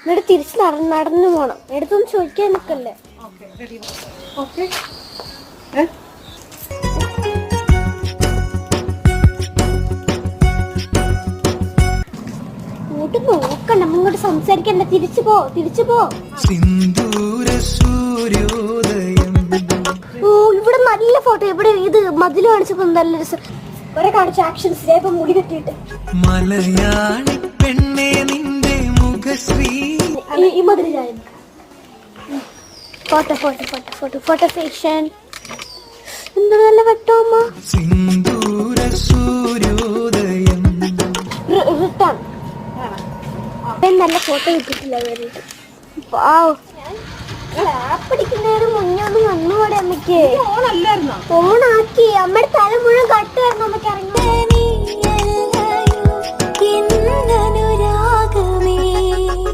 എന്നിട്ട് തിരിച്ച് നടന്നു പോണം. എടുത്തൊന്നും ചോദിക്കാൻ നിൽക്കല്ലേ. ഇങ്ങോട്ട് നോക്കണ്ട, ഇങ്ങോട്ട് സംസാരിക്കണ്ട. തിരിച്ചു പോ. ഓ, ഇവിടെ നല്ല ഫോട്ടോ. ഇവിടെ ഇത് മതിൽ കാണിച്ചപ്പോ നല്ല രസം. കുറെ കാണിച്ച ആക്ഷൻസ് ഇപ്പൊ മുടി കെട്ടിയിട്ട് മലയാളി പെണ്ണേ നിന്റെ മുഖശ്രീ ഈ മതിൽ ഫോട്ടോ സെക്ഷൻ. എന്താ നല്ല വെട്ടോ അമ്മ. റിട്ടേൺ നല്ല ഫോട്ടോ കിട്ടിയിട്ടില്ല. പഠിക്കുന്നതിന് മുന്നേ ഒന്ന് വന്നുകൂടെ അമ്മയ്ക്ക്? ഓണാക്കി. അമ്മയുടെ തല മുഴുവൻ കട്ടുമായിരുന്നു അമ്മയ്ക്ക്. ഇറങ്ങി